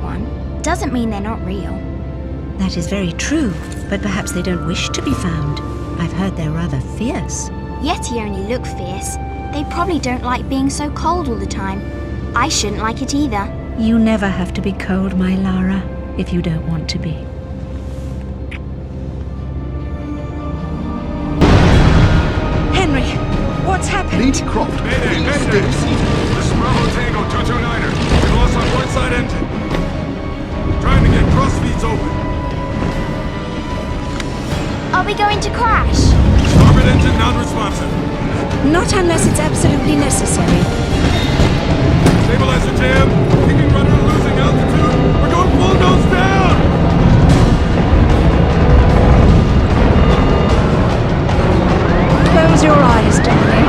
one doesn't mean they're not real. That is very true, but perhaps they don't wish to be found. I've heard they're rather fierce. Yeti only look fierce. They probably don't like being so cold all the time. I shouldn't like it either. You never have to be cold, my Lara, if you don't want to be. Henry, what's happened? Lead Croft. Mayday, mayday! This is Bravo Tango 229er. We lost our port side engine. Trying to get cross feeds open. Are we going to crash? Starboard engine non-responsive. Not unless it's absolutely necessary. Stabilizer jam. Kicking rudder losing altitude. We're going full nose down! Close your eyes, darling.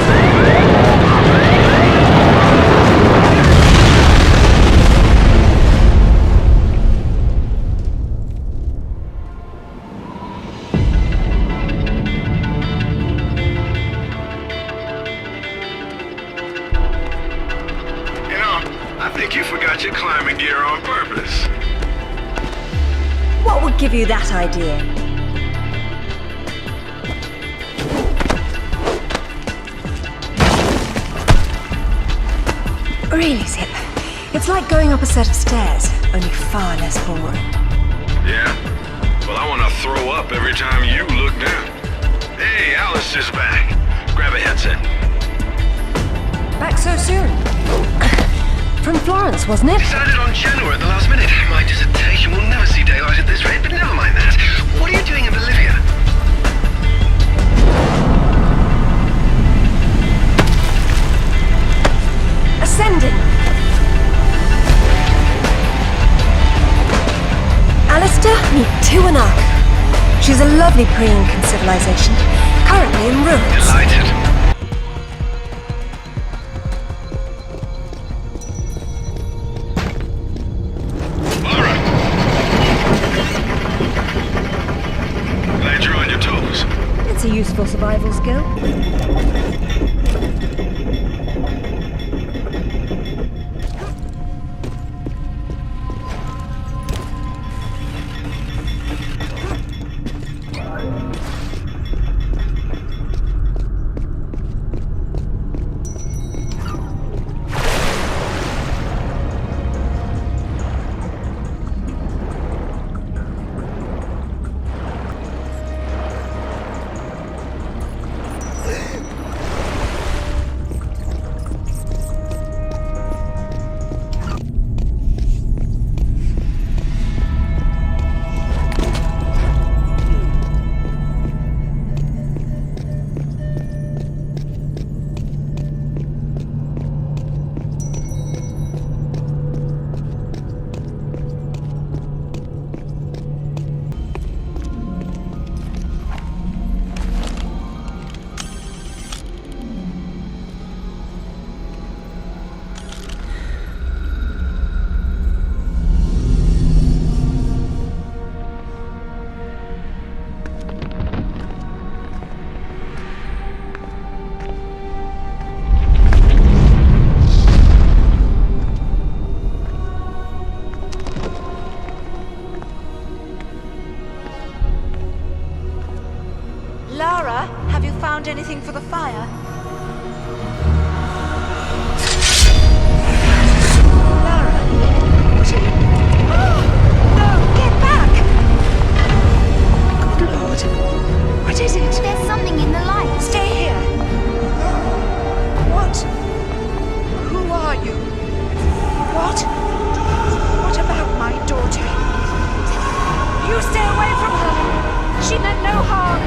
I think you forgot your climbing gear on purpose. What would give you that idea? Really, Zip. It's like going up a set of stairs, only far less boring. Yeah? Well, I want to throw up every time you look down. Hey, Alice is back. Grab a headset. Back so soon? From Florence, wasn't it? Decided on Genoa at the last minute. My dissertation will never see daylight at this rate, but never mind that. What are you doing in Bolivia? Ascending. Alistair, meet Tuanak. She's a lovely pre-Incan civilization, currently in ruins. Delighted. It's a useful survival skill. Lara, have you found anything for the fire? Lara? What are you... Oh, no, get back! Good Lord. What is it? There's something in the light. Stay here. What? Who are you? What? What about my daughter? You stay away from her. She meant no harm.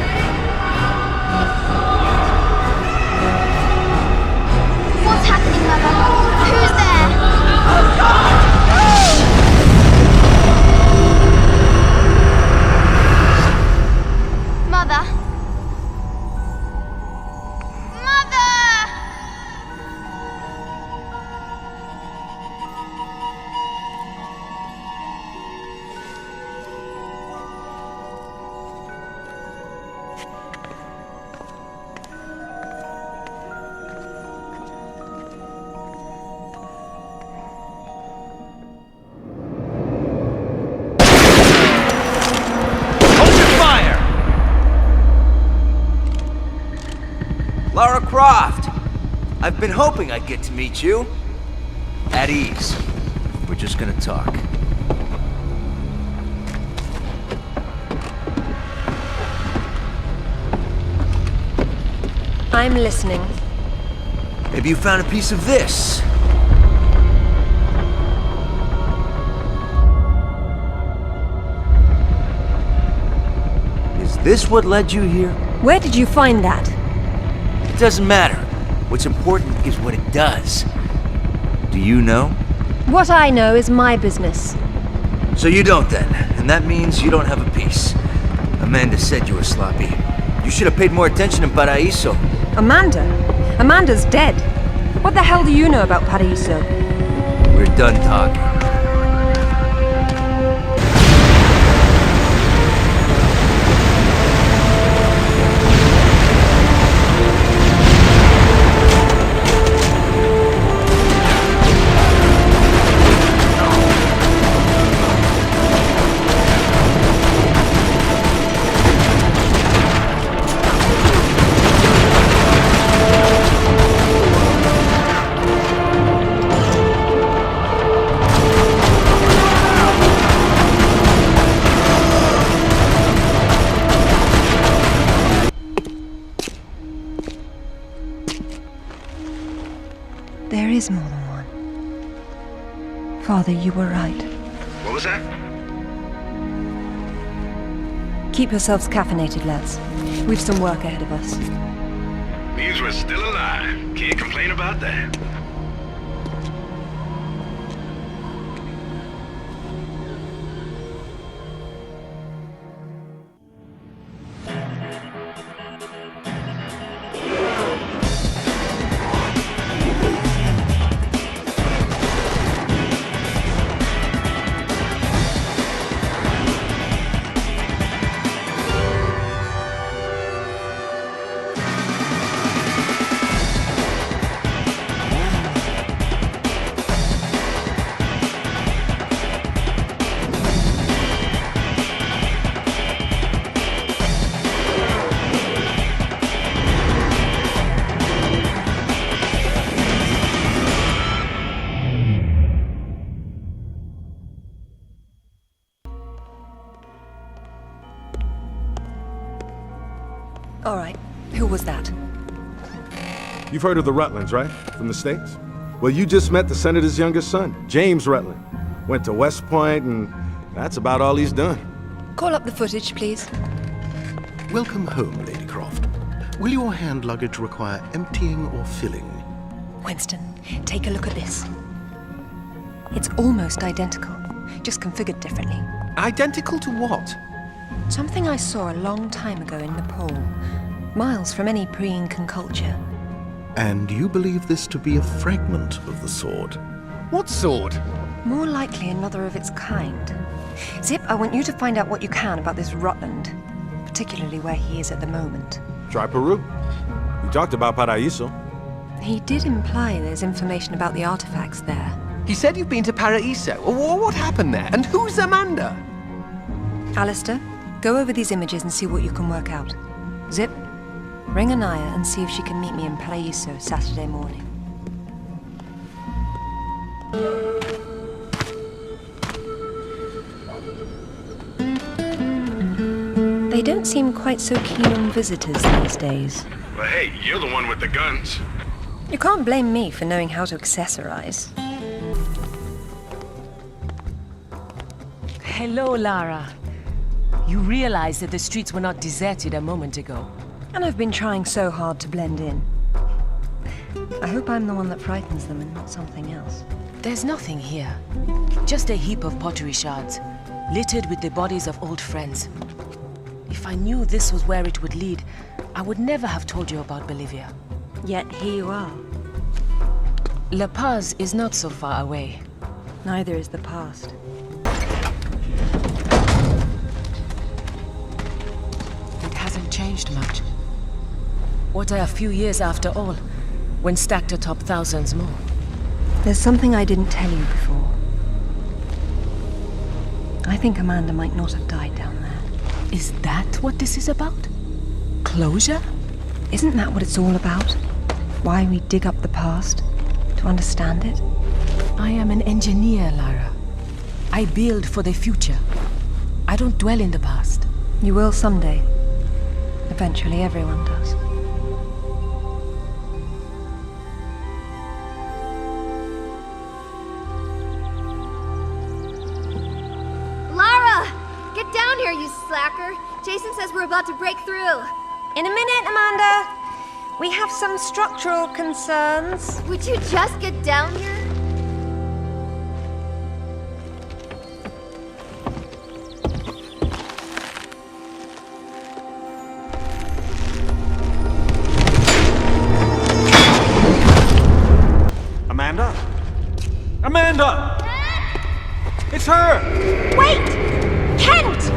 I've been hoping I'd get to meet you. At ease. We're just gonna talk. I'm listening. Maybe you found a piece of this. Is this what led you here? Where did you find that? It doesn't matter. What's important is what it does. Do you know? What I know is my business. So you don't then, and that means you don't have a piece. Amanda said you were sloppy. You should have paid more attention in Paraíso. Amanda? Amanda's dead. What the hell do you know about Paraíso? We're done talking. There is more than one. Father, you were right. What was that? Keep yourselves caffeinated, lads. We've some work ahead of us. Means we're still alive. Can't complain about that. All right. Who was that? You've heard of the Rutlands, right? From the States? Well, you just met the senator's youngest son, James Rutland. Went to West Point, and that's about all he's done. Call up the footage, please. Welcome home, Lady Croft. Will your hand luggage require emptying or filling? Winston, take a look at this. It's almost identical, just configured differently. Identical to what? Something I saw a long time ago in Nepal, miles from any pre-Incan culture. And you believe this to be a fragment of the sword? What sword? More likely another of its kind. Zip, I want you to find out what you can about this Rutland, particularly where he is at the moment. Try Peru. You talked about Paraíso. He did imply there's information about the artifacts there. He said you've been to Paraíso. What happened there? And who's Amanda? Alistair, go over these images and see what you can work out. Zip, ring Anaya and see if she can meet me in Paraíso Saturday morning. They don't seem quite so keen on visitors these days. Well, hey, you're the one with the guns. You can't blame me for knowing how to accessorize. Hello, Lara. You realize that the streets were not deserted a moment ago. And I've been trying so hard to blend in. I hope I'm the one that frightens them and not something else. There's nothing here. Just a heap of pottery shards, littered with the bodies of old friends. If I knew this was where it would lead, I would never have told you about Bolivia. Yet here you are. La Paz is not so far away. Neither is the past. It hasn't changed much. What are a few years after all, when stacked atop thousands more? There's something I didn't tell you before. I think Amanda might not have died down there. Is that what this is about? Closure? Isn't that what it's all about? why we dig up the past, to understand it. I am an engineer, Lara. I build for the future. I don't dwell in the past. You will someday. Eventually, everyone does. Lara! Get down here, you slacker! Jason says we're about to break through. In a minute, Amanda. We have some structural concerns. Would you just get down here? Amanda? Amanda! It's her! Wait! Kent!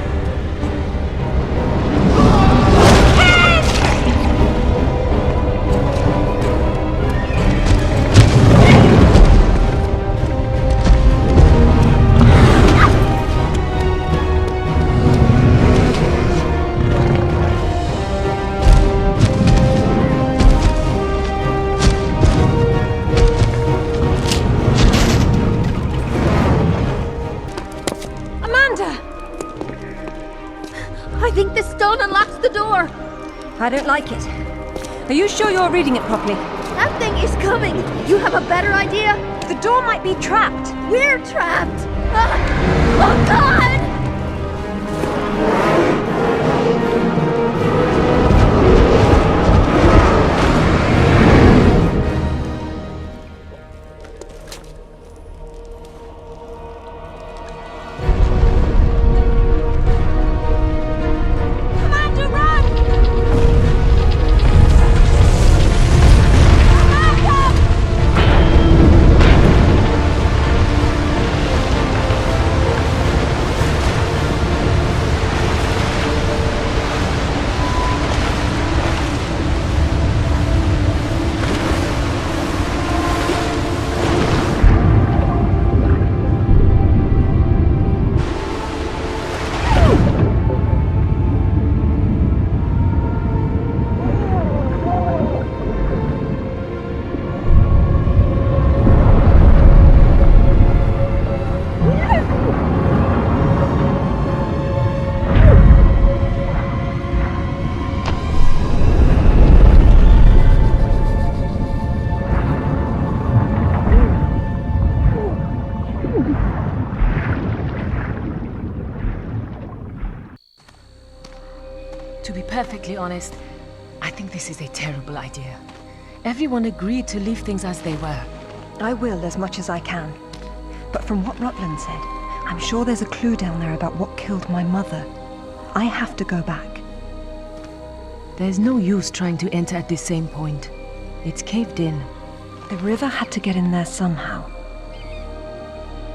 I think this stone unlocks the door. I don't like it. Are you sure you're reading it properly? That thing is coming. You have a better idea? The door might be trapped. We're trapped. Oh, God! To be perfectly honest, I think this is a terrible idea. Everyone agreed to leave things as they were. I will as much as I can. But from what Rutland said, I'm sure there's a clue down there about what killed my mother. I have to go back. There's no use trying to enter at this same point. It's caved in. The river had to get in there somehow.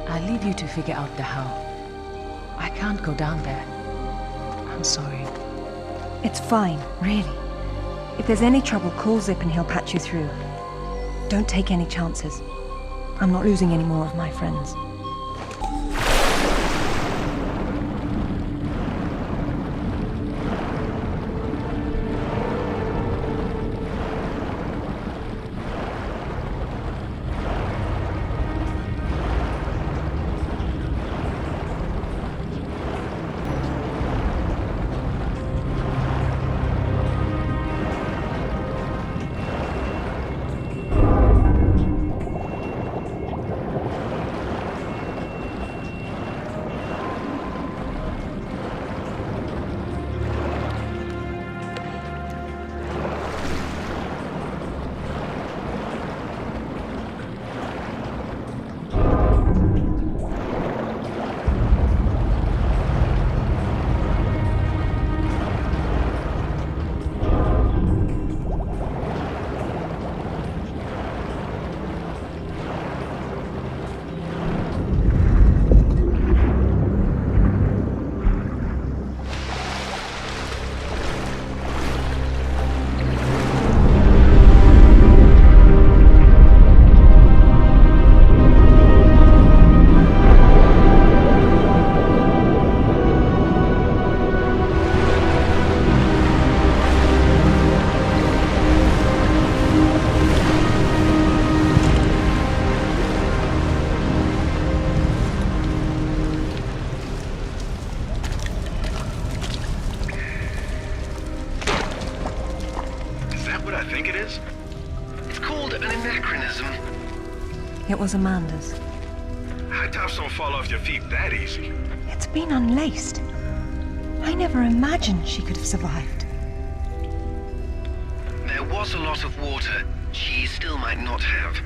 I'll leave you to figure out the how. I can't go down there. I'm sorry. It's fine, really. If there's any trouble, call Zip and he'll patch you through. Don't take any chances. I'm not losing any more of my friends. It was Amanda's. High tops don't fall off your feet that easy. It's been unlaced. I never imagined she could have survived. There was a lot of water. She still might not have.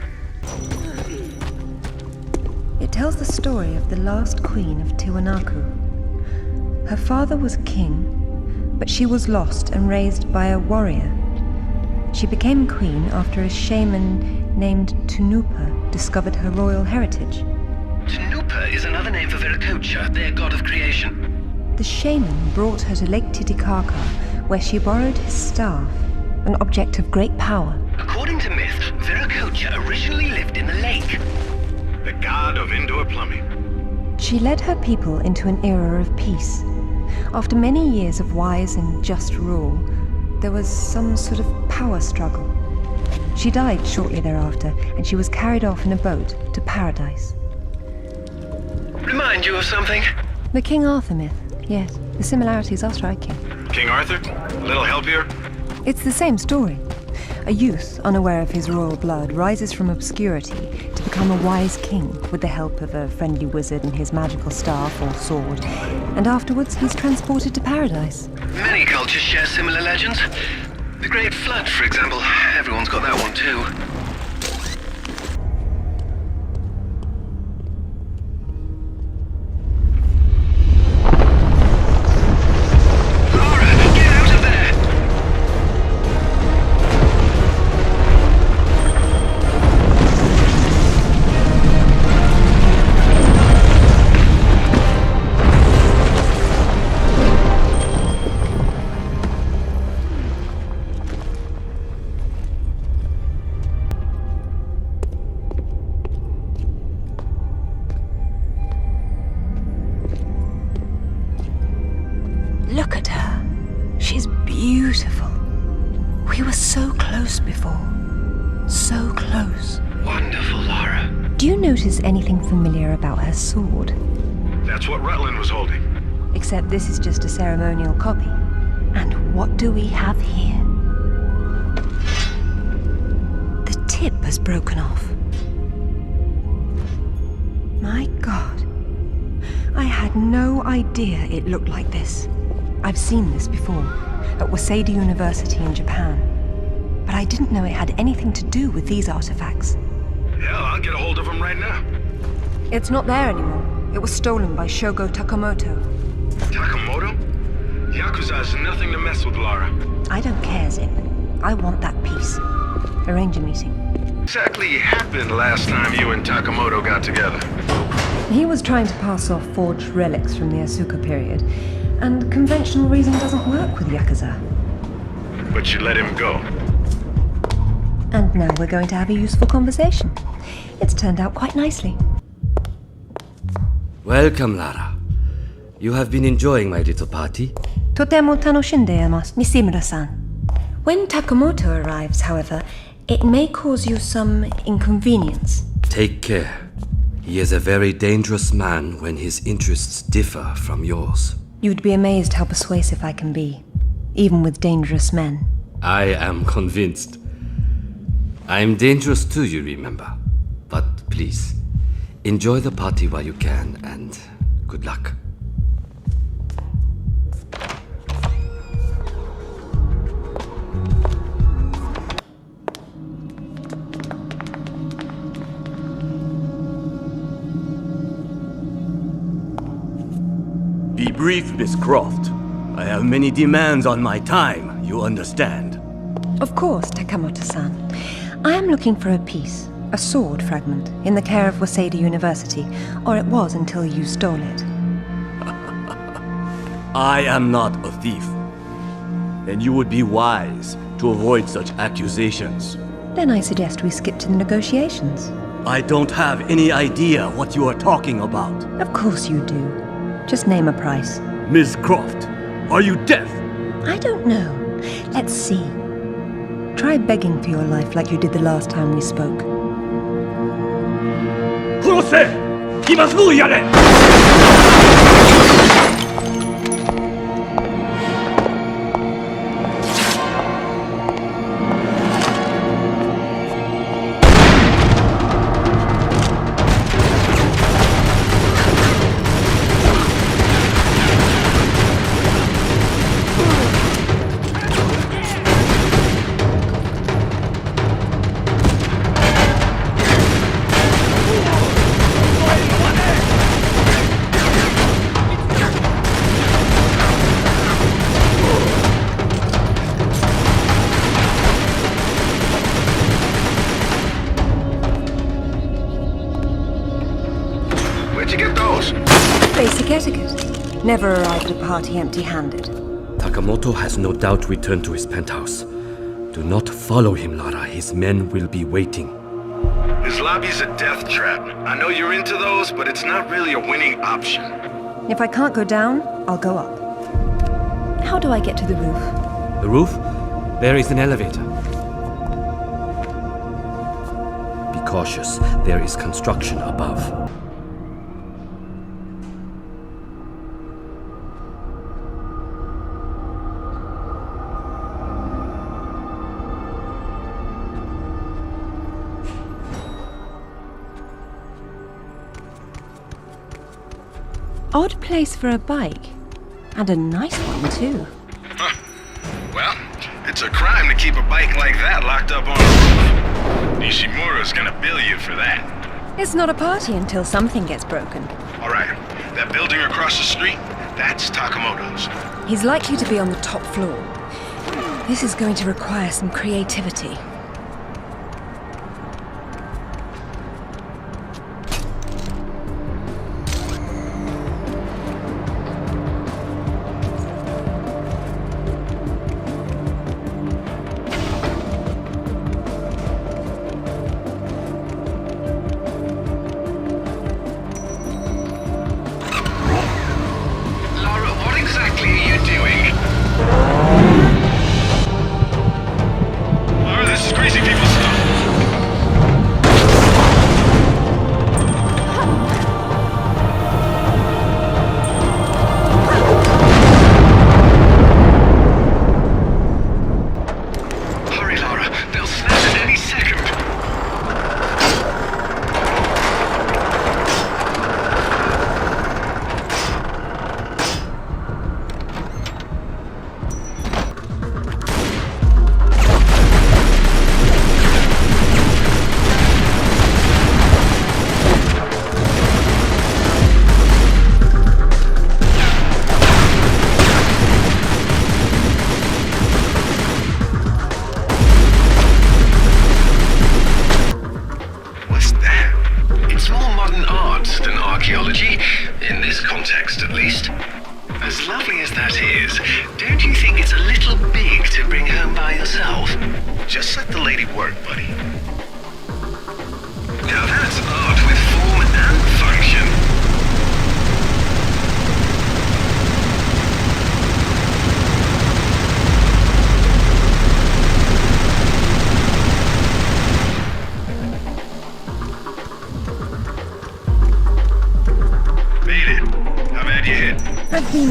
It tells the story of the last queen of Tiwanaku. Her father was king, but she was lost and raised by a warrior. She became queen after a shaman named Tunupa discovered her royal heritage. Tunupa is another name for Viracocha, their god of creation. The shaman brought her to Lake Titicaca, where she borrowed his staff, an object of great power. According to myth, Viracocha originally lived in the lake. The god of indoor plumbing. She led her people into an era of peace. After many years of wise and just rule, there was some sort of power struggle. She died shortly thereafter, and she was carried off in a boat to paradise. Remind you of something? The King Arthur myth, yes. The similarities are striking. King Arthur? A little help here? It's the same story. A youth, unaware of his royal blood, rises from obscurity to become a wise king with the help of a friendly wizard and his magical staff or sword. And afterwards, he's transported to paradise. Many cultures share similar legends. The Great Flood, for example. Everyone's got that one too. Look at her. She's beautiful. We were so close before. So close. Wonderful, Lara. Do you notice anything familiar about her sword? That's what Rutland was holding. Except this is just a ceremonial copy. And what do we have here? The tip has broken off. My God. I had no idea it looked like this. I've seen this before, at Waseda University in Japan. But I didn't know it had anything to do with these artifacts. Hell, I'll get a hold of him right now. It's not there anymore. It was stolen by Shogo Takamoto. Takamoto? Yakuza's nothing to mess with, Lara. I don't care, Zip. I want that piece. Arrange a meeting. Exactly happened last time you and Takamoto got together. He was trying to pass off forged relics from the Asuka period, and conventional reason doesn't work with Yakuza. But you let him go. And now we're going to have a useful conversation. It's turned out quite nicely. Welcome, Lara. You have been enjoying my little party? Totemo tanoshindeimasu, Nishimura-san. When Takamoto arrives, however, it may cause you some inconvenience. Take care. He is a very dangerous man when his interests differ from yours. You'd be amazed how persuasive I can be, even with dangerous men. I am convinced. I am dangerous too, you remember. But please, enjoy the party while you can, and good luck. Be brief, Miss Croft. I have many demands on my time, you understand. Of course, Takamoto-san. I am looking for a piece, a sword fragment, in the care of Waseda University, or it was until you stole it. I am not a thief. And you would be wise to avoid such accusations. Then I suggest we skip to the negotiations. I don't have any idea what you are talking about. Of course you do. Just name a price. Miss Croft, are you deaf? I don't know. Let's see. Try begging for your life like you did the last time we spoke. 殺せ! 今すぐやれ! Basic etiquette. Never arrive at a party empty-handed. Takamoto has no doubt returned to his penthouse. Do not follow him, Lara. His men will be waiting. His lobby's a death trap. I know you're into those, but it's not really a winning option. If I can't go down, I'll go up. How do I get to the roof? The roof? There is an elevator. Be cautious. There is construction above. Odd place for a bike. And a nice one, too. Huh. Well, it's a crime to keep a bike like that locked up on a roof. Nishimura's gonna bill you for that. It's not a party until something gets broken. All right, that building across the street, that's Takamoto's. He's likely to be on the top floor. This is going to require some creativity.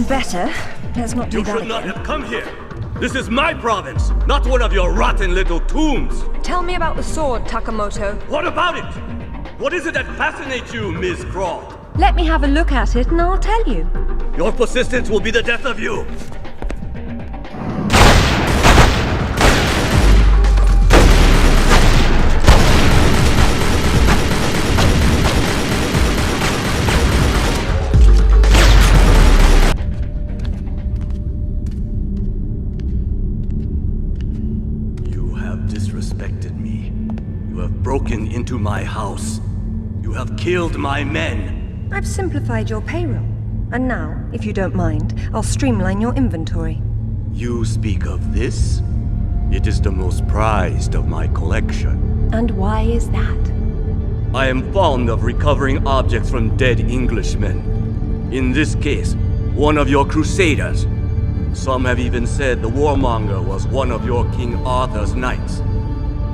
Better. Let's not do that again. You should not have come here. This is my province, not one of your rotten little tombs. Tell me about the sword, Takamoto. What about it? What is it that fascinates you, Ms. Croft? Let me have a look at it and I'll tell you. Your persistence will be the death of you. Broken into my house. You have killed my men. I've simplified your payroll. And now, if you don't mind, I'll streamline your inventory. You speak of this? It is the most prized of my collection. And why is that? I am fond of recovering objects from dead Englishmen. In this case, one of your crusaders. Some have even said the warmonger was one of your King Arthur's knights.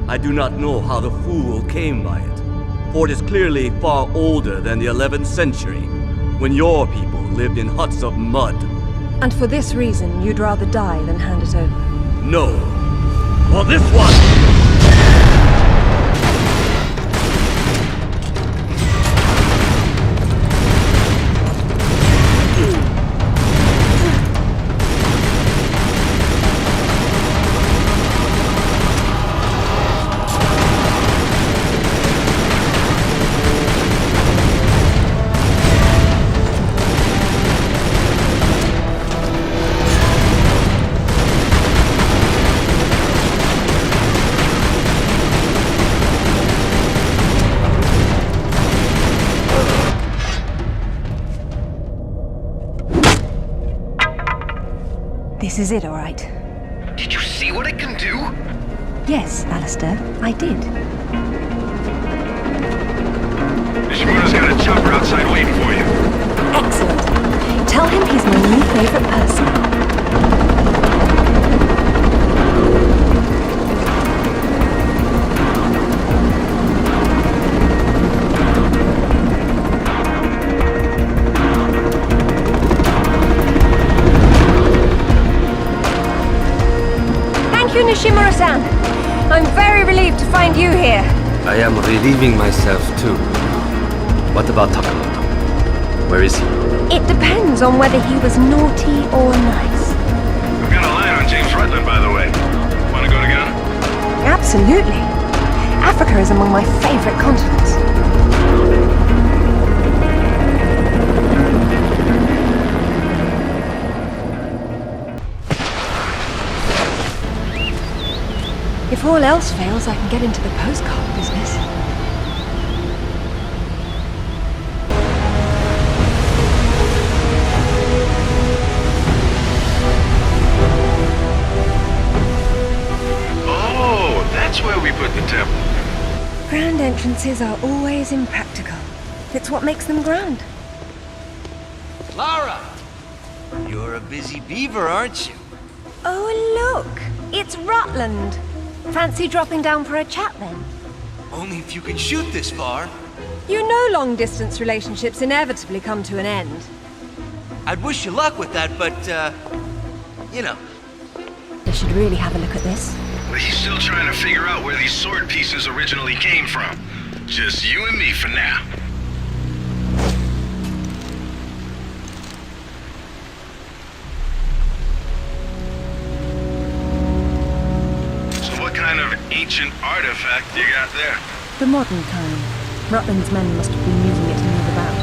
I do not know how the fool came by it, for it is clearly far older than the 11th century, when your people lived in huts of mud. And for this reason, you'd rather die than hand it over? No. For this one! This is it, all right. Did you see what it can do? Yes, Alistair, I did. Nishimura's got a chopper outside waiting for you. Excellent. Tell him he's my new favorite person. Thank you, Nishimura-san. I'm very relieved to find you here. I am relieving myself too. What about Takamoto? Where is he? It depends on whether he was naughty or nice. I've got a line on James Rutland, by the way. Want to go together? Absolutely. Africa is among my favorite continents. If all else fails, I can get into the postcard business. Oh, that's where we put the temple. Grand entrances are always impractical. It's what makes them grand. Lara! You're a busy beaver, aren't you? Oh, look! It's Rutland. Fancy dropping down for a chat, then? Only if you can shoot this far. You know long-distance relationships inevitably come to an end. I'd wish you luck with that, but, you know. I should really have a look at this. But he's still trying to figure out where these sword pieces originally came from. Just you and me for now. So what kind of ancient artifact you got there? The modern kind. Rutland's men must have been using it to move about.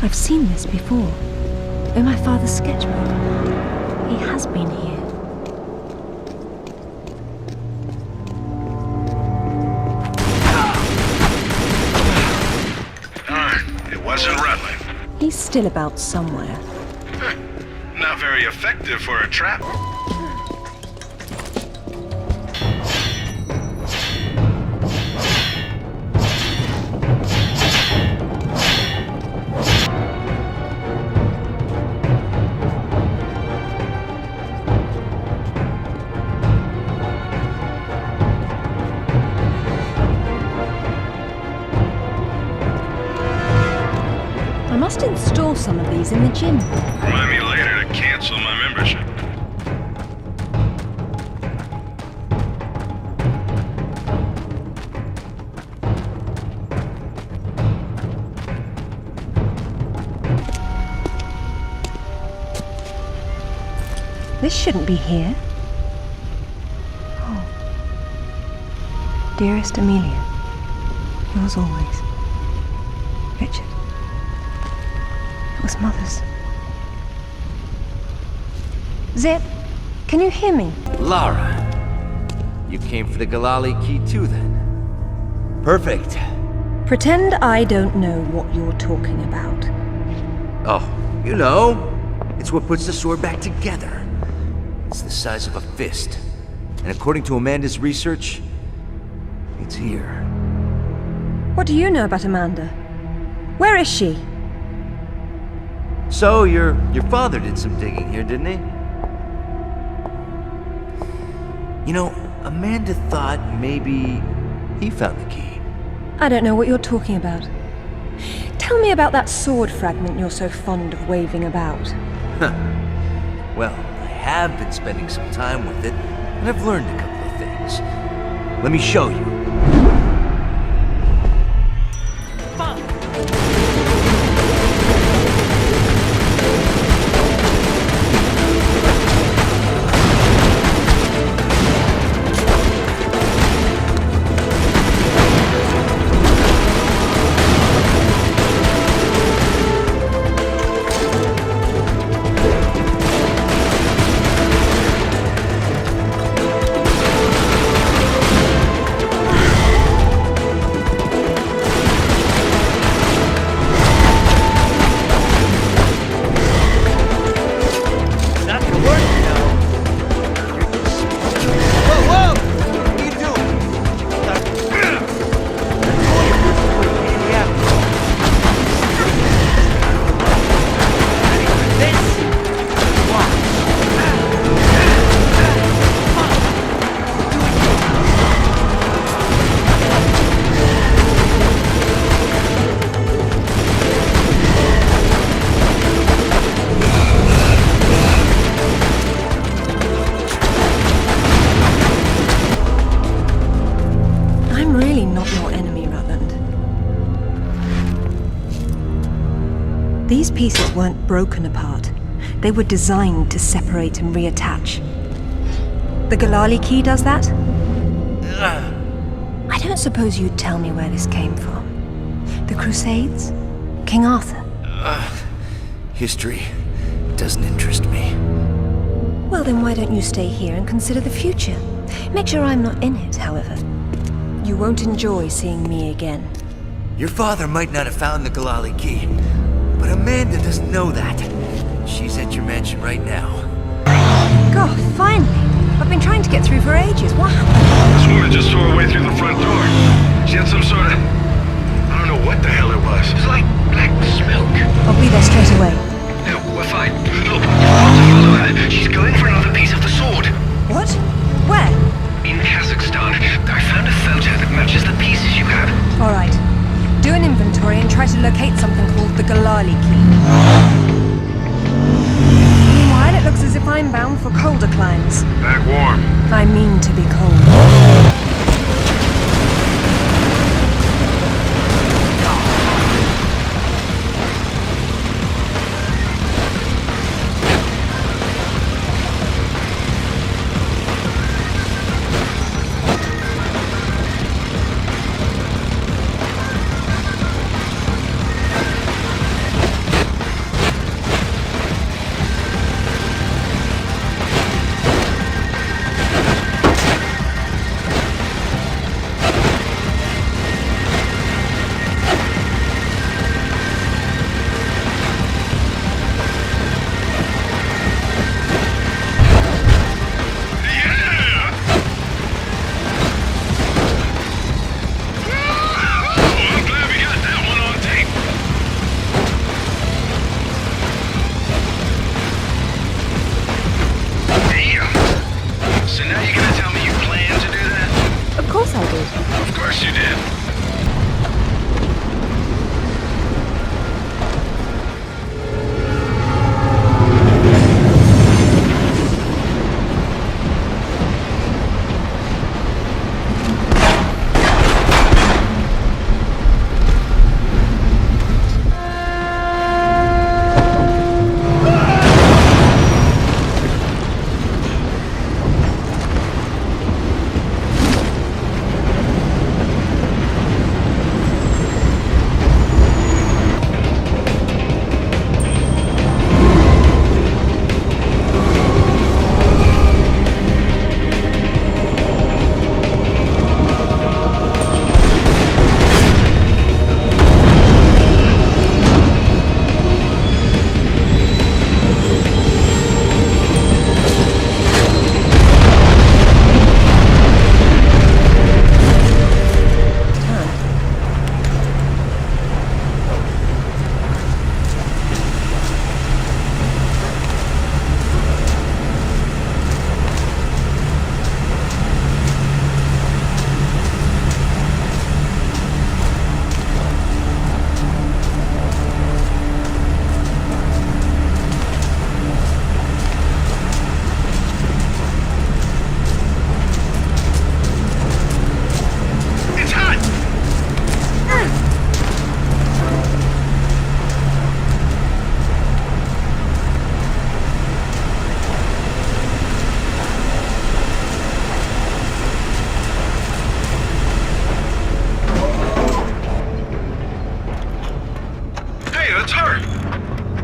I've seen this before. In my father's sketchbook. He has been here. It wasn't Rutland. He's still about somewhere. Not very effective for a trap. I must install some of these in the gym. Remind me later to cancel my membership. This shouldn't be here. Oh. Dearest Amelia, yours always, Richard. It was Mother's. Zip, can you hear me? Lara, you came for the Galali key too, then? Perfect. Pretend I don't know what you're talking about. Oh, you know, it's what puts the sword back together. It's the size of a fist. And according to Amanda's research, it's here. What do you know about Amanda? Where is she? So, your father did some digging here, didn't he? You know, Amanda thought maybe he found the key. I don't know what you're talking about. Tell me about that sword fragment you're so fond of waving about. Well, I have been spending some time with it, and I've learned a couple of things. Let me show you. These pieces weren't broken apart. They were designed to separate and reattach. The Galali key does that? I don't suppose you'd tell me where this came from. The Crusades? King Arthur? History doesn't interest me. Well, then why don't you stay here and consider the future? Make sure I'm not in it, however. You won't enjoy seeing me again. Your father might not have found the Galali key, but Amanda doesn't know that. She's at your mansion right now. God, finally! I've been trying to get through for ages. What happened? This woman just tore her way through the front door. She had some sort of... I don't know what the hell it was. It's like black smoke. I'll be there straight away. No, we're fine. Look, you've got to follow her. She's going for another piece of the sword. What? Where? In Kazakhstan. I found a photo that matches the pieces you have. All right. Do an inventory and try to locate something called the Galali key. Meanwhile, it looks as if I'm bound for colder climes. Back warm. I mean to be cold. Of course you did.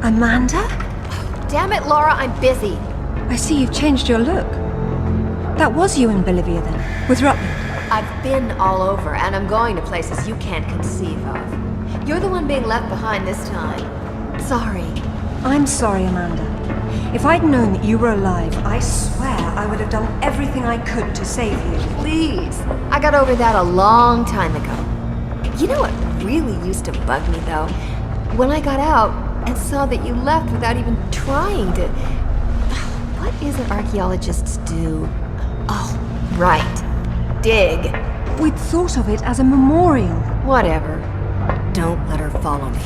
Amanda? Damn it, Laura, I'm busy. I see you've changed your look. That was you in Bolivia then, with Rutland. I've been all over, and I'm going to places you can't conceive of. You're the one being left behind this time. Sorry. I'm sorry, Amanda. If I'd known that you were alive, I swear I would have done everything I could to save you. Please. I got over that a long time ago. You know what really used to bug me, though? When I got out and saw that you left without even trying to... What is it archaeologists do? Oh, right. Dig. We'd thought of it as a memorial. Whatever. Don't let her follow me.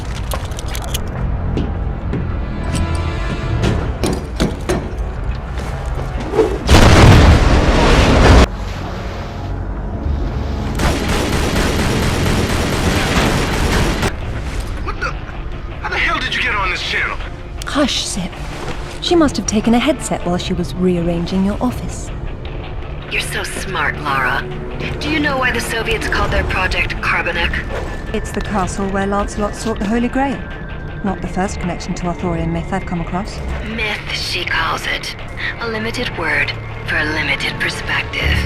did you get on this channel? Hush, Sip. She must have taken a headset while she was rearranging your office. You're so smart, Lara. Do you know why the Soviets called their project Carbonek? It's the castle where Lancelot sought the Holy Grail. Not the first connection to Arthurian myth I've come across. Myth, she calls it. A limited word for a limited perspective.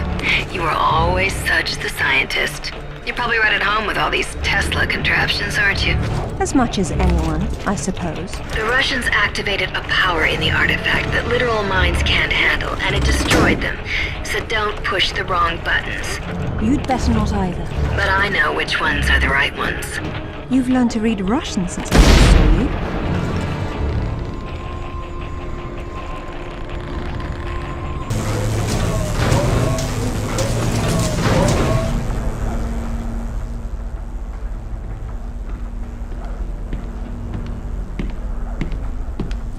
You are always such the scientist. You're probably right at home with all these Tesla contraptions, aren't you? As much as anyone, I suppose. The Russians activated a power in the artifact that literal minds can't handle, and it destroyed them. So don't push the wrong buttons. You'd better not either. But I know which ones are the right ones. You've learned to read Russian since I saw you.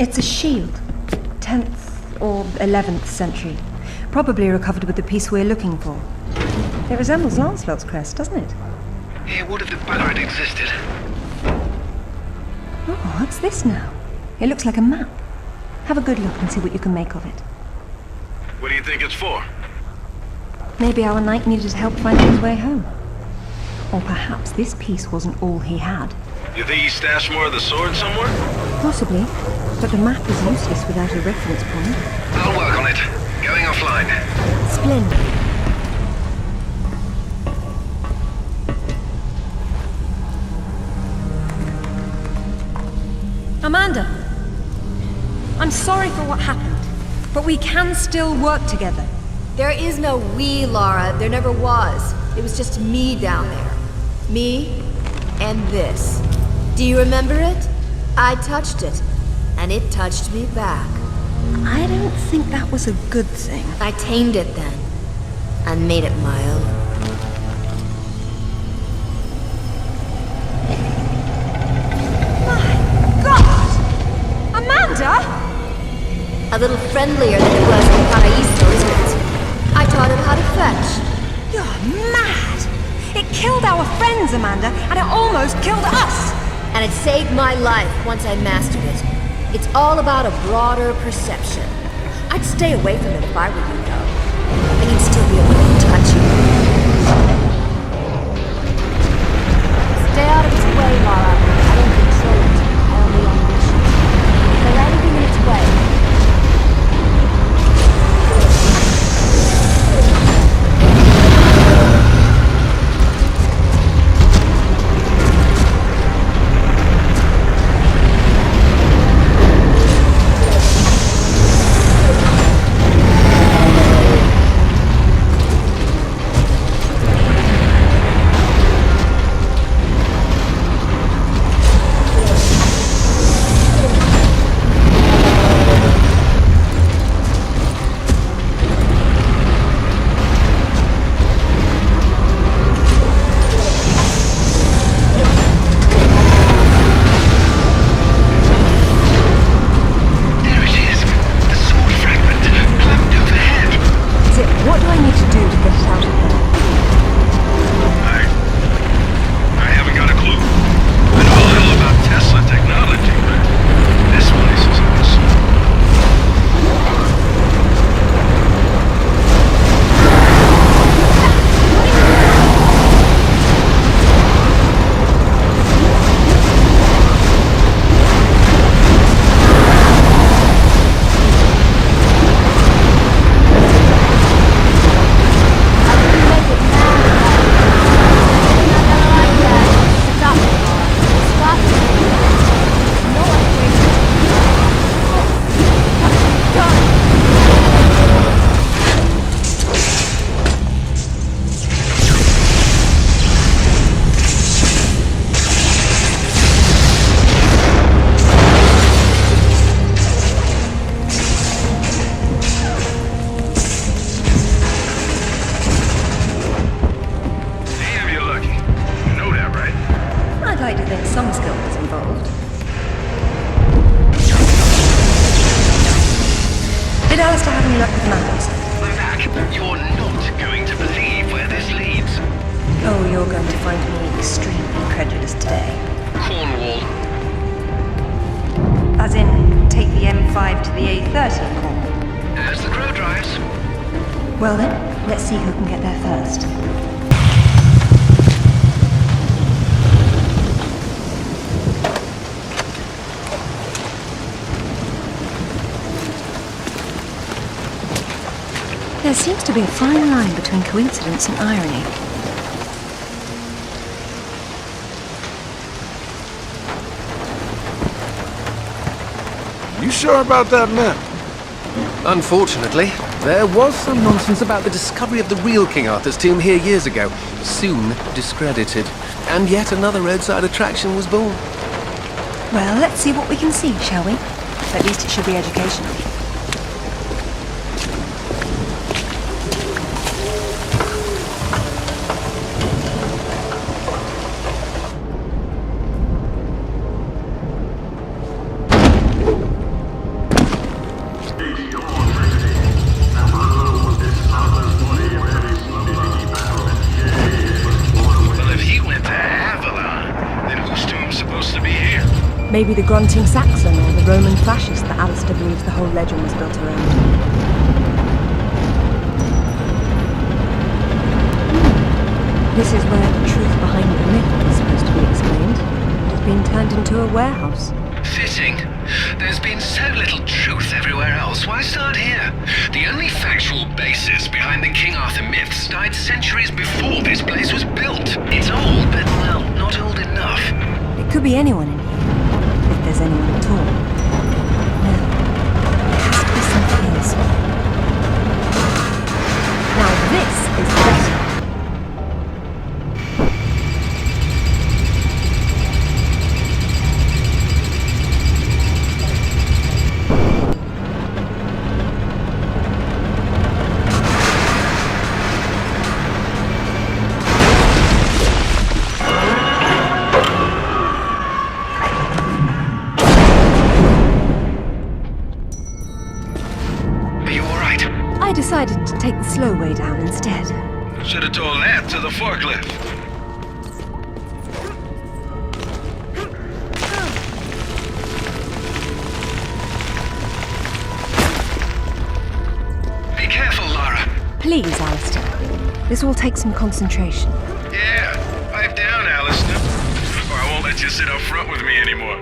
It's a shield. 10th or 11th century. Probably recovered with the piece we're looking for. It resembles Lancelot's crest, doesn't it? Yeah, what if the ballad existed? Oh, what's this now? It looks like a map. Have a good look and see what you can make of it. What do you think it's for? Maybe our knight needed help finding his way home. Or perhaps this piece wasn't all he had. You think he stashed more of the sword somewhere? Possibly, but the map is useless without a reference point. I'll work on it. Going offline. Splendid. Amanda, I'm sorry for what happened, but we can still work together. There is no we, Lara. There never was. It was just me down there. Me and this. Do you remember it? I touched it, and it touched me back. I don't think that was a good thing. I tamed it then, and made it my own. My God! Amanda! A little friendlier than it was in Paraíso, isn't it? I taught it how to fetch. You're mad! It killed our friends, Amanda, and it almost killed us! And it saved my life once I mastered it. It's all about a broader perception. I'd stay away from it if I were you, though. And you'd still be able to touch you. Stay out of its way, Lara. I don't control it. I only unleash it. If there's anything in its way, Did Alistair have any luck with matters? Mac, you're not going to believe where this leads. Oh, you're going to find me extremely incredulous today. Cornwall. As in, take the M5 to the A30 core? As the crow drives. Well then, let's see who can get there first. There seems to be a fine line between coincidence and irony. You sure about that map? Unfortunately, there was some nonsense about the discovery of the real King Arthur's tomb here years ago, soon discredited. And yet another roadside attraction was born. Well, let's see what we can see, shall we? At least it should be educational. Maybe the grunting Saxon or the Roman fascist that Alistair believes the whole legend was built around. This is where the truth behind the myth is supposed to be explained. It has been turned into a warehouse. Fitting. There's been so little truth everywhere else. Why start here? The only factual basis behind the King Arthur myths died centuries before this place was built. It's old, but, well, not old enough. It could be anyone in here. If there's anyone at all. No. There has to be something else. Now this is better. Decided to take the slow way down instead. Should have told that to the forklift. Be careful, Lara. Please, Alistair. This will take some concentration. Yeah, pipe down, Alistair. Or I won't let you sit up front with me anymore.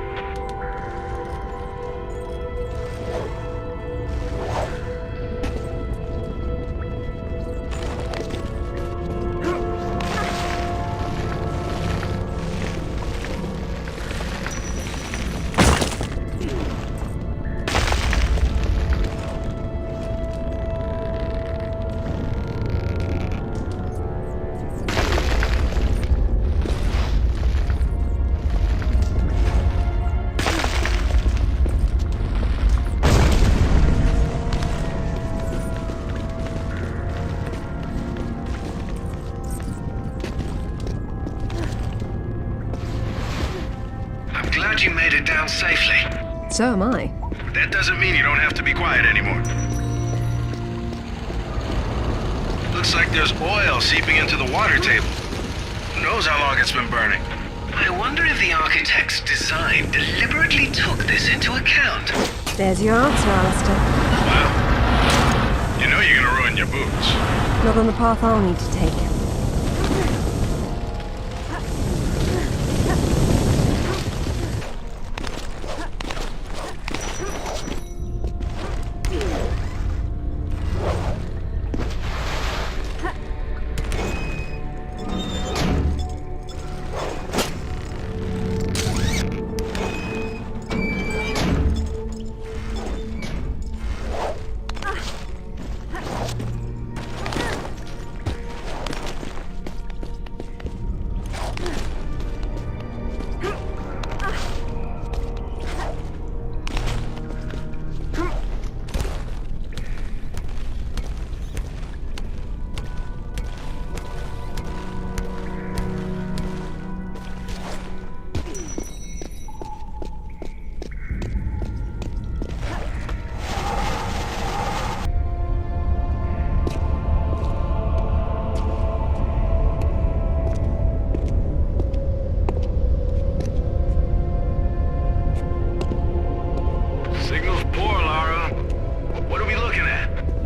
Glad you made it down safely. So am I. That doesn't mean you don't have to be quiet anymore. Looks like there's oil seeping into the water table. Who knows how long it's been burning? I wonder if the architect's design deliberately took this into account. There's your answer, Alistair. Wow. You know you're gonna ruin your boots. Not on the path I'll need to take.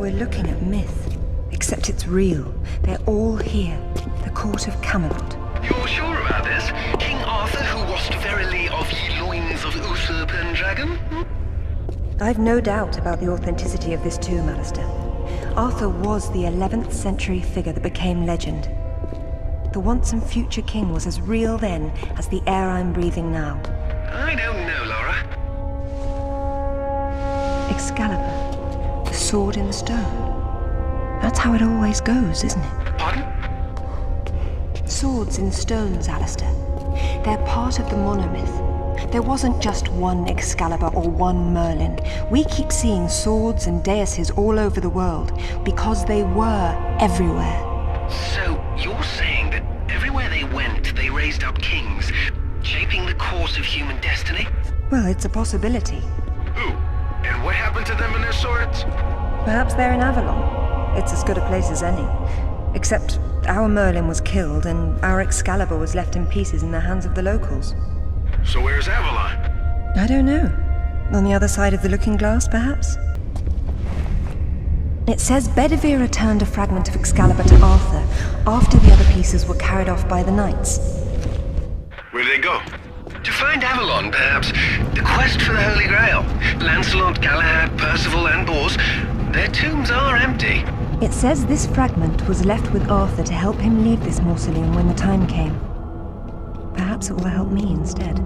We're looking at myth, except it's real. They're all here. The court of Camelot. You're sure about this? King Arthur, who wast verily of ye loins of Uther Pendragon? I've no doubt about the authenticity of this tomb, Alistair. Arthur was the 11th century figure that became legend. The once and future king was as real then as the air I'm breathing now. I don't know, Laura. Excalibur, the sword in stone. That's how it always goes, isn't it? Pardon? Swords in stones, Alistair. They're part of the monomyth. There wasn't just one Excalibur or one Merlin. We keep seeing swords and daises all over the world because they were everywhere. So, you're saying that everywhere they went, they raised up kings, shaping the course of human destiny? Well, it's a possibility. Who? And what happened to them and their swords? Perhaps they're in Avalon. It's as good a place as any. Except our Merlin was killed and our Excalibur was left in pieces in the hands of the locals. So where's Avalon? I don't know. On the other side of the looking glass, perhaps? It says Bedivere returned a fragment of Excalibur to Arthur after the other pieces were carried off by the knights. Where did they go? To find Avalon, perhaps. The quest for the Holy Grail. Lancelot, Galahad, Percival, and Bors. Their tombs are empty. It says this fragment was left with Arthur to help him leave this mausoleum when the time came. Perhaps it will help me instead.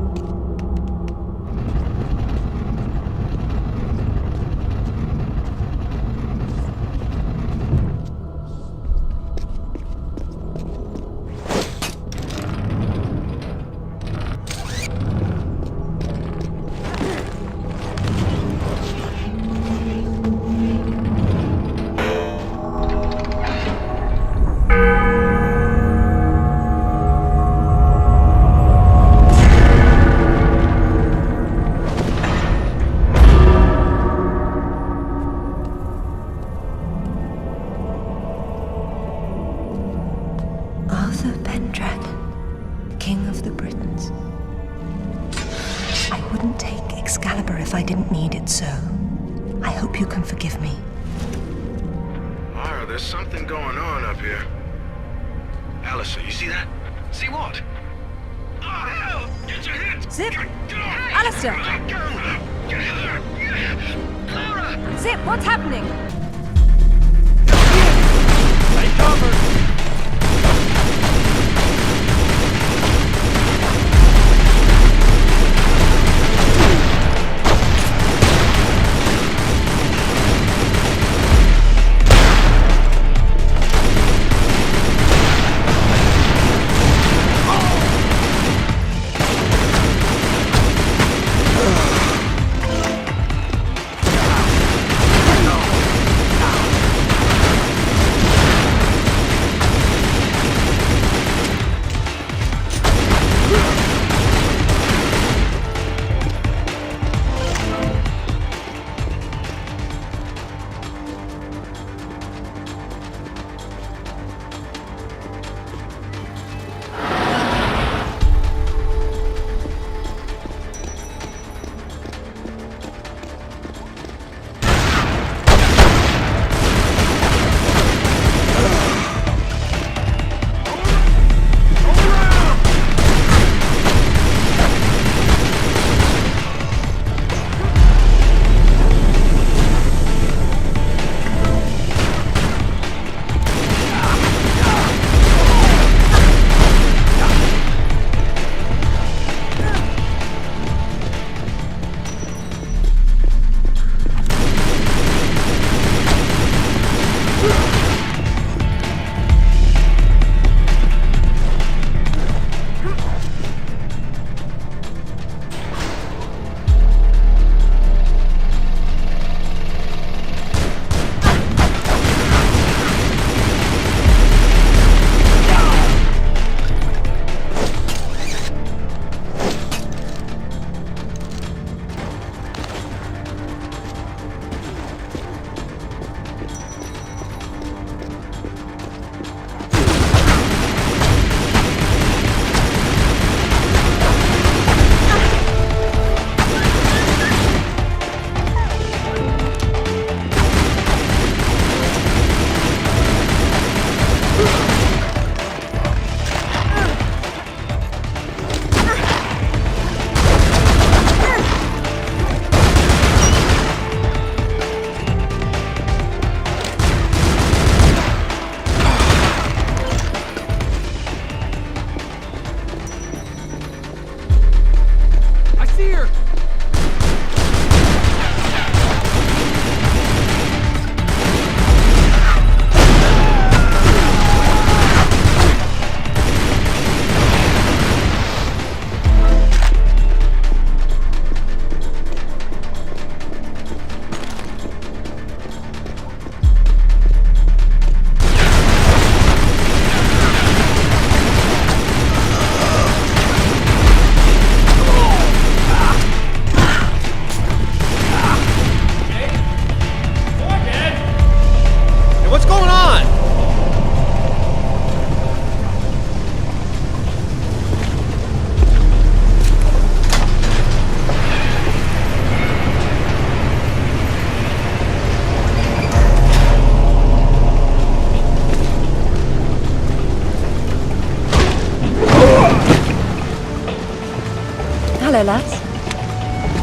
lads.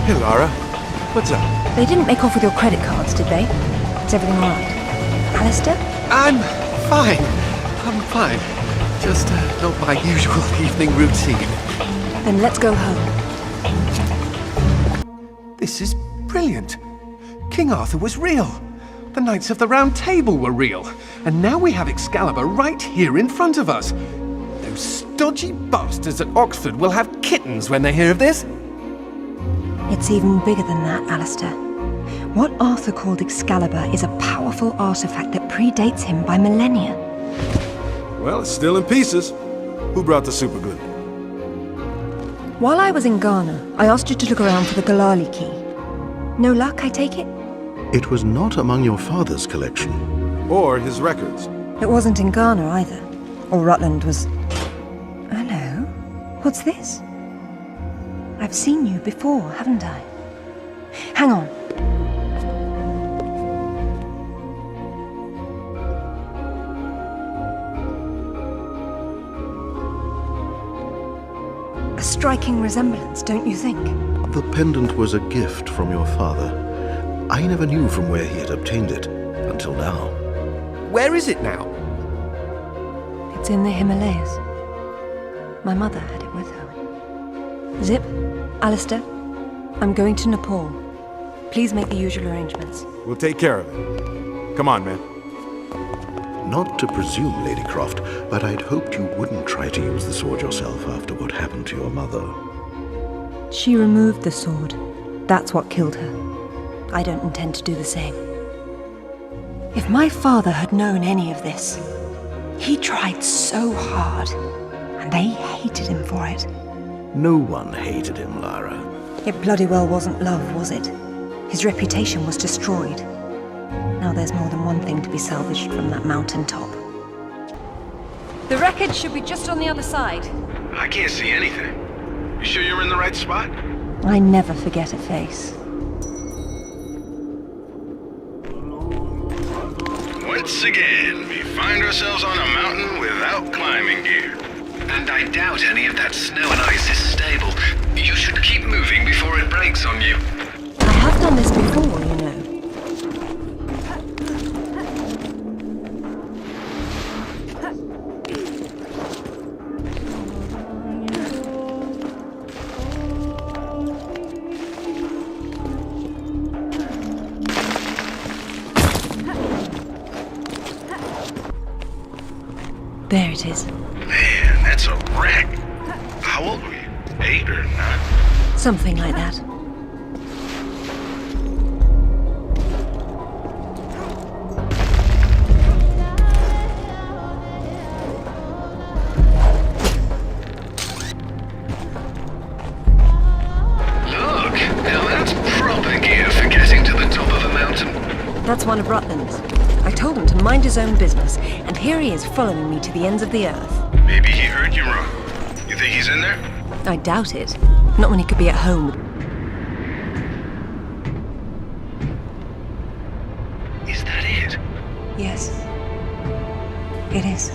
Hey, Lara. What's up? They didn't make off with your credit cards, did they? Is everything all right? Alistair? I'm fine. I'm fine. Just not my usual evening routine. Then let's go home. This is brilliant. King Arthur was real. The Knights of the Round Table were real. And now we have Excalibur right here in front of us. Those stodgy bastards at Oxford will have kittens when they hear of this. It's even bigger than that, Alistair. What Arthur called Excalibur is a powerful artifact that predates him by millennia. Well, it's still in pieces. Who brought the superglue? While I was in Ghana, I asked you to look around for the Galali key. No luck, I take it? It was not among your father's collection. Or his records. It wasn't in Ghana either. Or Rutland was... Hello? What's this? I've seen you before, haven't I? Hang on. A striking resemblance, don't you think? The pendant was a gift from your father. I never knew from where he had obtained it, until now. Where is it now? It's in the Himalayas. My mother had it with her. Zip, Alistair, I'm going to Nepal. Please make the usual arrangements. We'll take care of it. Come on, man. Not to presume, Lady Croft, but I'd hoped you wouldn't try to use the sword yourself after what happened to your mother. She removed the sword. That's what killed her. I don't intend to do the same. If my father had known any of this, he tried so hard, and they hated him for it. No one hated him, Lara. It bloody well wasn't love, was it? His reputation was destroyed. Now there's more than one thing to be salvaged from that mountaintop. The wreckage should be just on the other side. I can't see anything. You sure you're in the right spot? I never forget a face. Once again, we find ourselves on a mountain without climbing gear. And I doubt any of that snow and ice is stable. You should keep moving before it breaks on you. I have done this before, you know. There it is. Man, that's a wreck. How old were you? 8 or 9? Something like that. Look, now that's proper gear for getting to the top of a mountain. That's one of Rutland's. I told him to mind his own business, and here he is following me to the ends of the earth. Maybe he heard you wrong. You think he's in there? I doubt it. Not when he could be at home. Is that it? Yes. It is.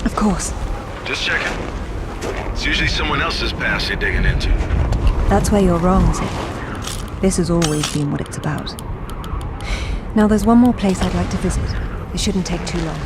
Of course. Just checking. It's usually someone else's past you're digging into. That's where you're wrong, Zip. This has always been what it's about. Now there's one more place I'd like to visit. It shouldn't take too long.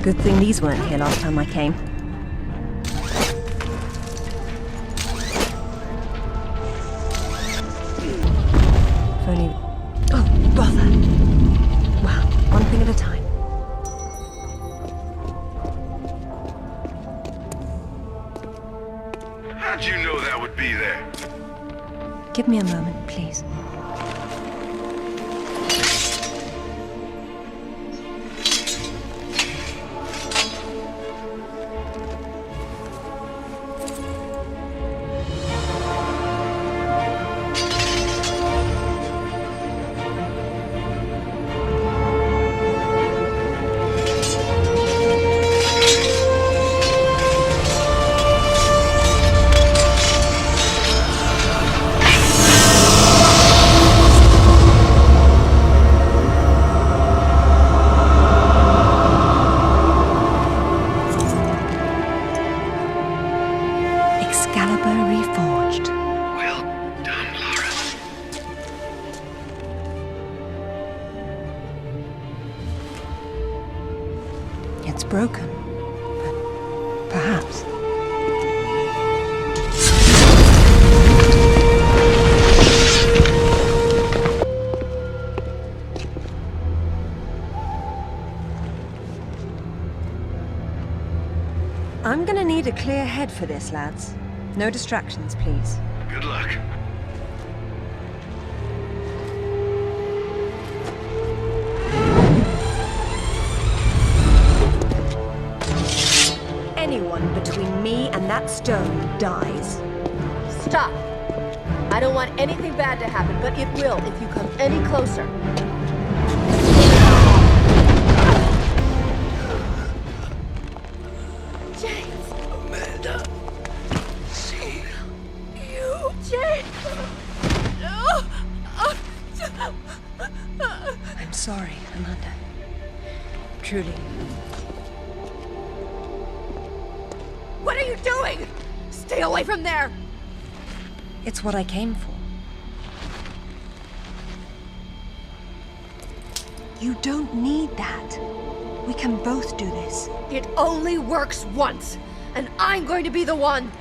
Good thing these weren't here last time I came. only... Oh, bother. Well, one thing at a time. How'd you know that would be there? Give me a moment, please. It's broken, but perhaps. I'm gonna need a clear head for this, lads. No distractions, please. Good luck. Anyone between me and that stone dies. Stop! I don't want anything bad to happen, but it will if you come any closer. James! Amanda! See you! James! I'm sorry, Amanda. Truly. What are you doing? Stay away from there! It's what I came for. You don't need that. We can both do this. It only works once, and I'm going to be the one!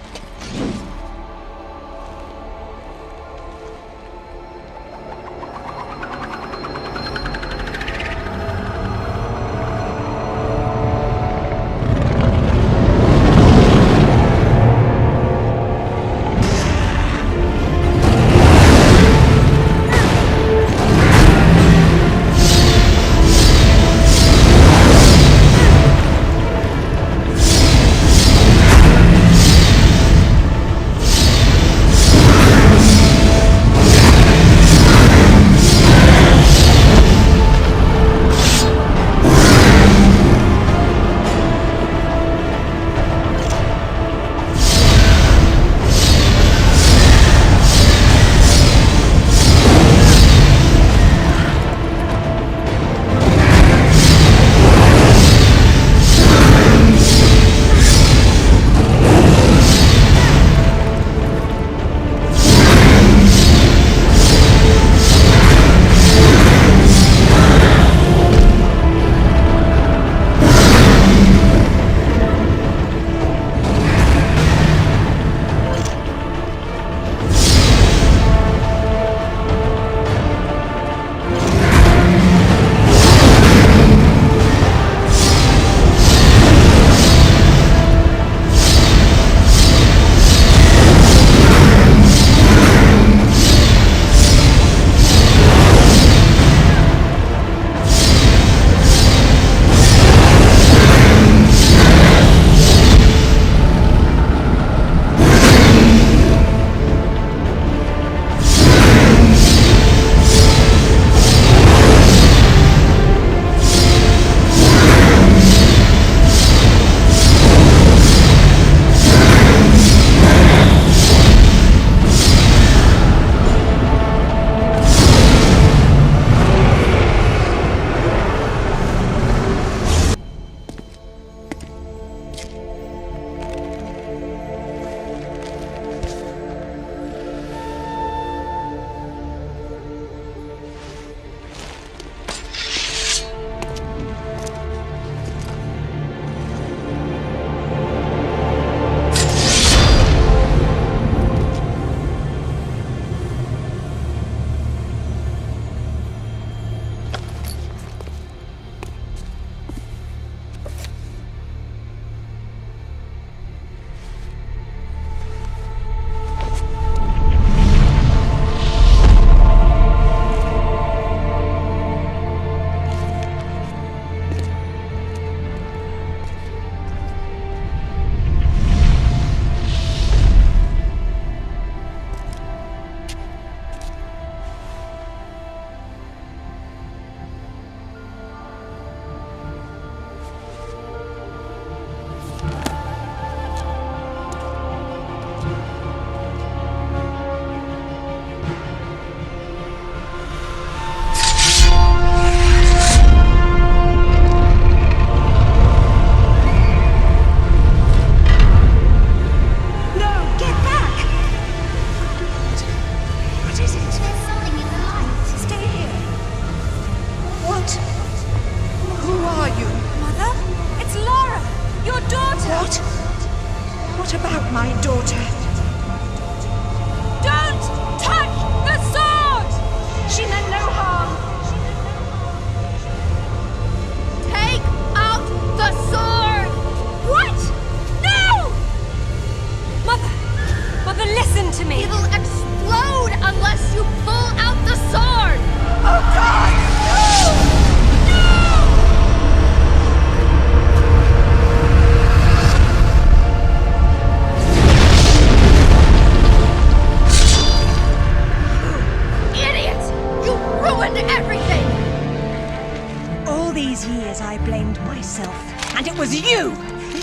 I blamed myself. And it was you!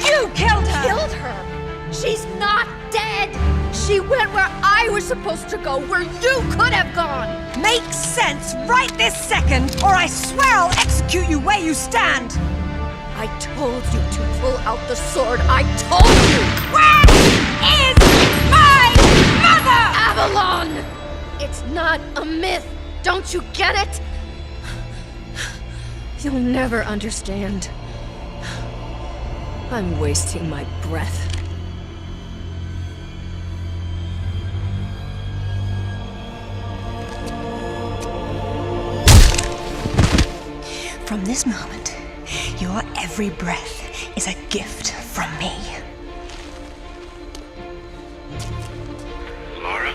You killed her! Killed her? She's not dead! She went where I was supposed to go, where you could have gone! Makes sense right this second, or I swear I'll execute you where you stand! I told you to pull out the sword. I told you! Where is my mother? Avalon! It's not a myth. Don't you get it? You'll never understand. I'm wasting my breath. From this moment, your every breath is a gift from me. Lara?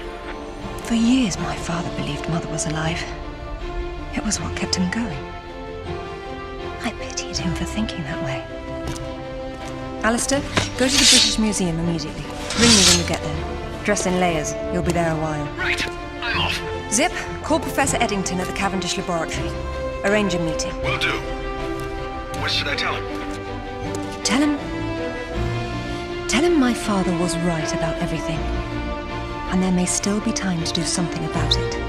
For years, my father believed Mother was alive. It was what kept him going. I pitied him for thinking that way. Alistair, go to the British Museum immediately. Ring me when you get there. Dress in layers. You'll be there a while. Right, I'm off. Zip, call Professor Eddington at the Cavendish Laboratory. Arrange a meeting. Will do. What should I tell him? Tell him my father was right about everything. And there may still be time to do something about it.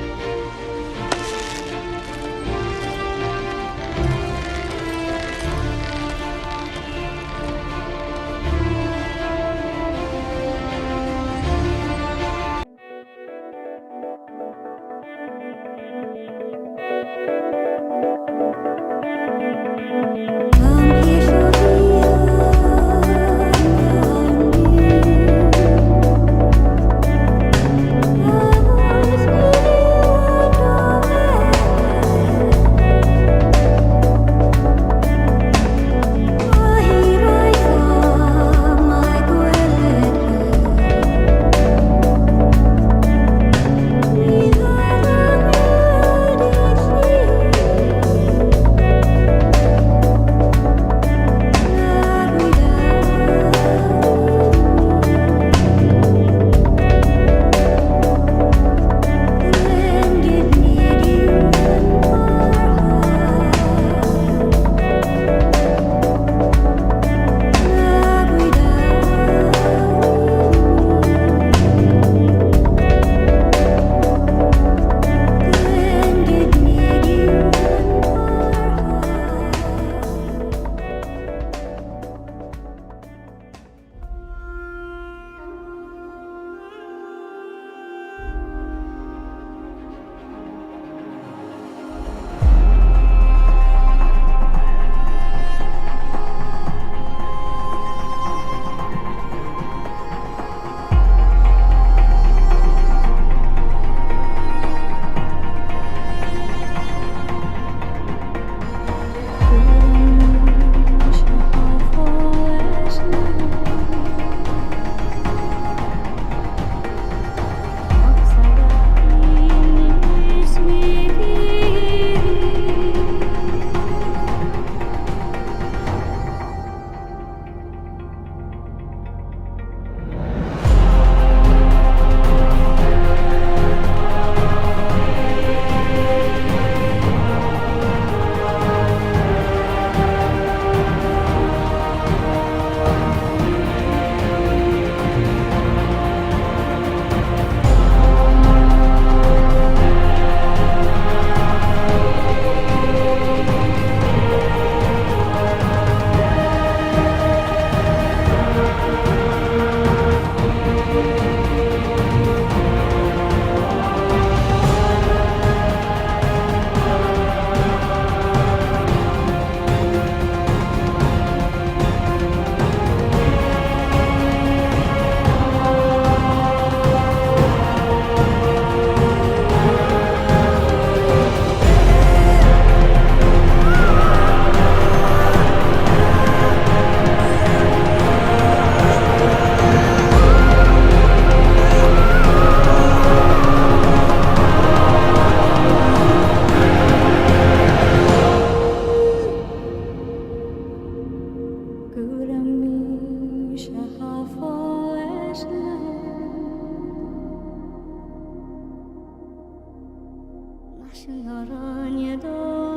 나란히 도